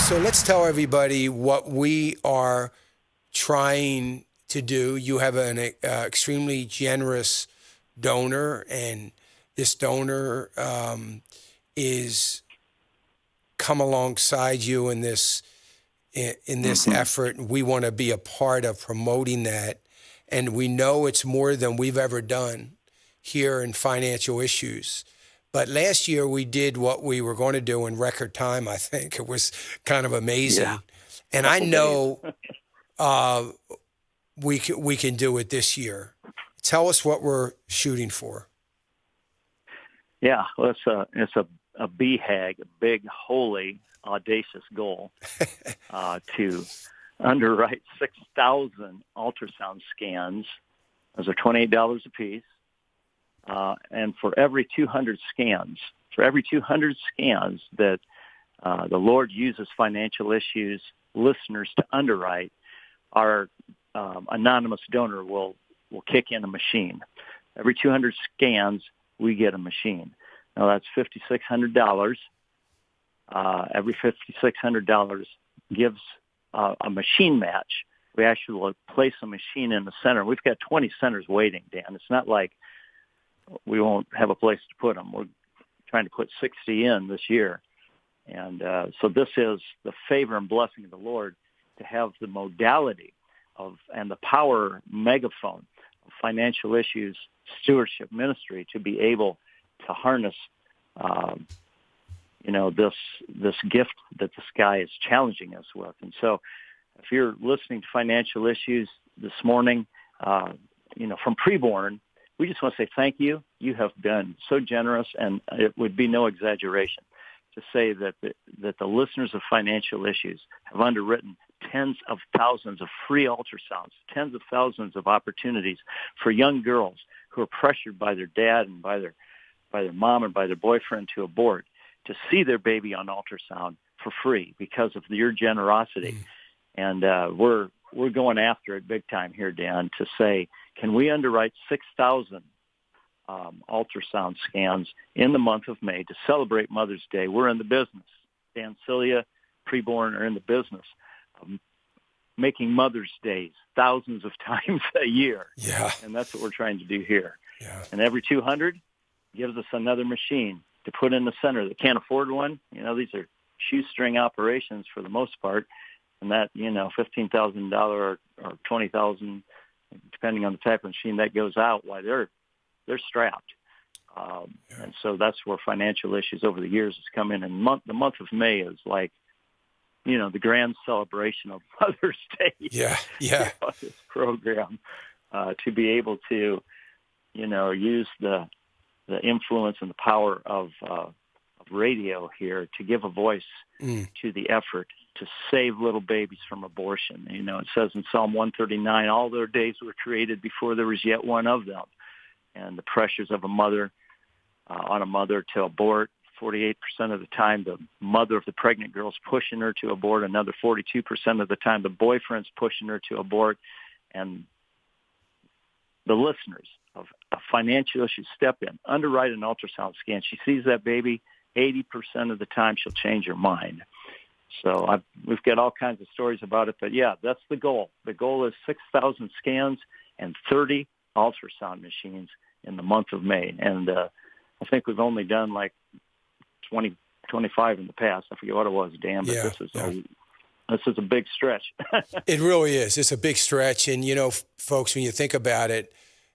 So let's tell everybody what we are trying to do. You have an extremely generous donor, and this donor is come alongside you in this effort. We want to be a part of promoting that, and we know it's more than we've ever done here in financial issues. But last year we did what we were going to do in record time. I think it was kind of amazing. Yeah. And I know we can do it this year. Tell us what we're shooting for. Yeah, well, it's a BHAG, a big, holy, audacious goal to underwrite 6,000 ultrasound scans. Those are $28 a piece. And for every 200 scans, that the Lord uses financial issues listeners to underwrite, our anonymous donor will kick in a machine. Every 200 scans, we get a machine. Now that's $5,600. Every $5,600 gives a machine match. We actually will place a machine in the center. We've got 20 centers waiting, Dan. It's not like we won't have a place to put them. We're trying to put 60 in this year. And so this is the favor and blessing of the Lord to have the modality of and the power megaphone of financial issues stewardship ministry to be able to harness this gift that the sky is challenging us with. And so if you're listening to financial issues this morning, from preborn, we just want to say thank you. You have been so generous, and it would be no exaggeration to say that the listeners of financial issues have underwritten tens of thousands of free ultrasounds, tens of thousands of opportunities for young girls who are pressured by their dad and by their mom and by their boyfriend to abort, to see their baby on ultrasound for free because of your generosity. And we're going after it big time here, Dan, to say, can we underwrite 6,000 ultrasound scans in the month of May to celebrate Mother's Day? We're in the business. Dan, Celia, preborn are in the business of making Mother's Days thousands of times a year. Yeah. And that's what we're trying to do here. Yeah. And every 200 gives us another machine to put in the center that can't afford one. These are shoestring operations for the most part. And that, $15,000 or $20,000, depending on the type of machine that goes out, why they're strapped. And so that's where financial issues over the years has come in. And the month of May is like, the grand celebration of Mother's Day. Yeah. This program to be able to, use the influence and the power of radio here to give a voice to the effort to save little babies from abortion. It says in Psalm 139, all their days were created before there was yet one of them. And the pressures of a mother on a mother to abort, 48% of the time the mother of the pregnant girl is pushing her to abort. Another 42% of the time the boyfriend's pushing her to abort. And the listeners of financial issues step in, underwrite an ultrasound scan. She sees that baby, 80% of the time she'll change her mind. So we've got all kinds of stories about it, but yeah, that's the goal. The goal is 6,000 scans and 30 ultrasound machines in the month of May. And I think we've only done like 20, 25 in the past. I forget what it was, Dan, but this is a big stretch. It really is. It's a big stretch. And, folks, when you think about it,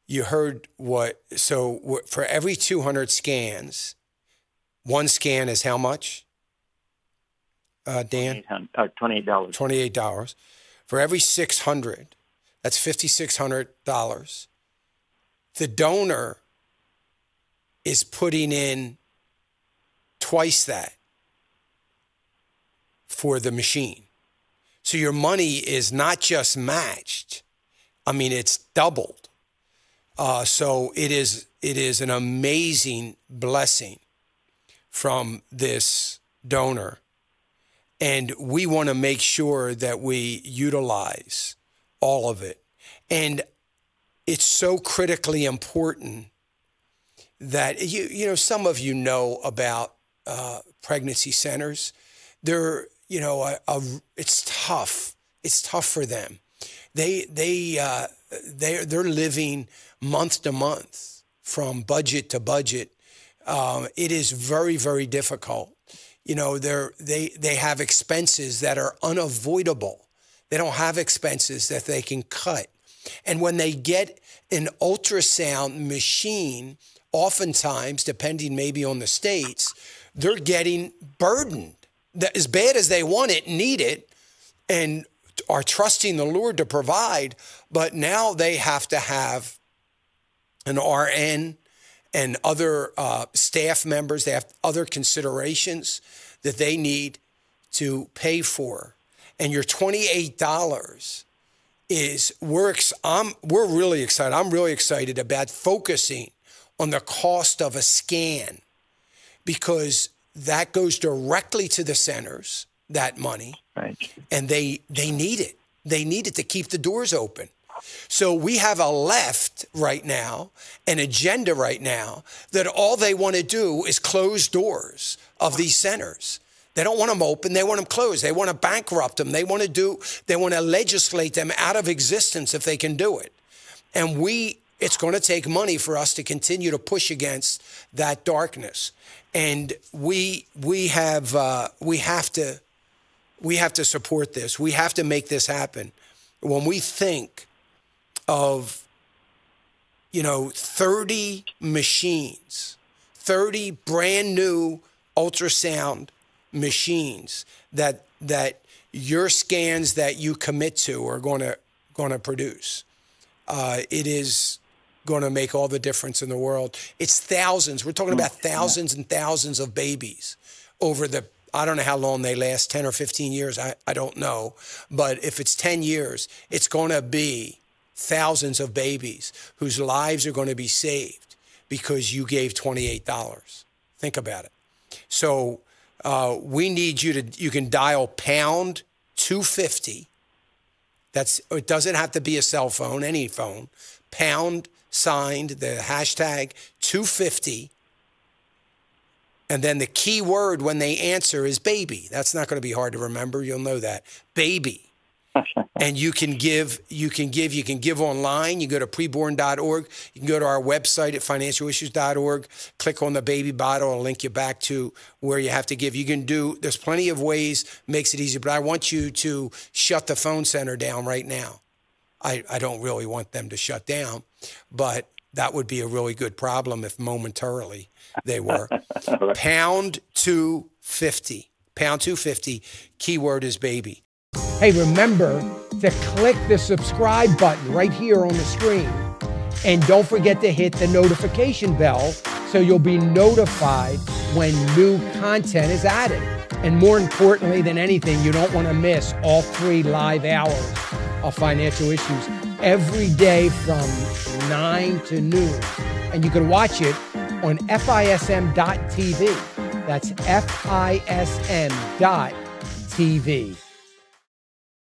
you heard for every 200 scans, one scan is how much? Dan? $28. $28. For every 600, that's $5,600. The donor is putting in twice that for the machine. So your money is not just matched. I mean, it's doubled. So it is an amazing blessing from this donor. And we want to make sure that we utilize all of it. And it's so critically important that, some of you know about pregnancy centers. They're, it's tough. It's tough for them. They're living month to month from budget to budget. It is very, very difficult. They have expenses that are unavoidable. They don't have expenses that they can cut. And when they get an ultrasound machine, oftentimes, depending maybe on the states, they're getting burdened. As bad as they want it, need it, and are trusting the Lord to provide, but now they have to have an RN and other staff members. They have other considerations that they need to pay for. And your $28 is, we're really excited. I'm really excited about focusing on the cost of a scan, because that goes directly to the centers, that money, right? And they need it. They need it to keep the doors open. So we have a left right now, an agenda right now, that all they want to do is close doors of these centers. They don't want them open. They want them closed. They want to bankrupt them. They want to legislate them out of existence if they can do it. And it's going to take money for us to continue to push against that darkness. And we have to support this. We have to make this happen. When we think of, 30 machines, 30 brand new ultrasound machines that your scans that you commit to are going to produce, it is going to make all the difference in the world. It's thousands. We're talking about thousands and thousands of babies over I don't know how long they last, 10 or 15 years. I don't know. But if it's 10 years, it's going to be thousands of babies whose lives are going to be saved because you gave $28. Think about it. So we need you can dial pound 250. It doesn't have to be a cell phone, any phone. Pound signed, the hashtag 250. And then the key word when they answer is baby. That's not going to be hard to remember. You'll know that. Baby. And you can give online. You go to preborn.org. You can go to our website at financialissues.org. Click on the baby bottle. It'll link you back to where you have to give. There's plenty of ways, makes it easy. But I want you to shut the phone center down right now. I don't really want them to shut down, but that would be a really good problem if momentarily they were. Pound 250. Pound 250. Keyword is baby. Hey, remember to click the subscribe button right here on the screen. And don't forget to hit the notification bell so you'll be notified when new content is added. And more importantly than anything, you don't want to miss all 3 live hours of Financial Issues every day from 9 to noon. And you can watch it on FISM.tv. That's FISM.tv.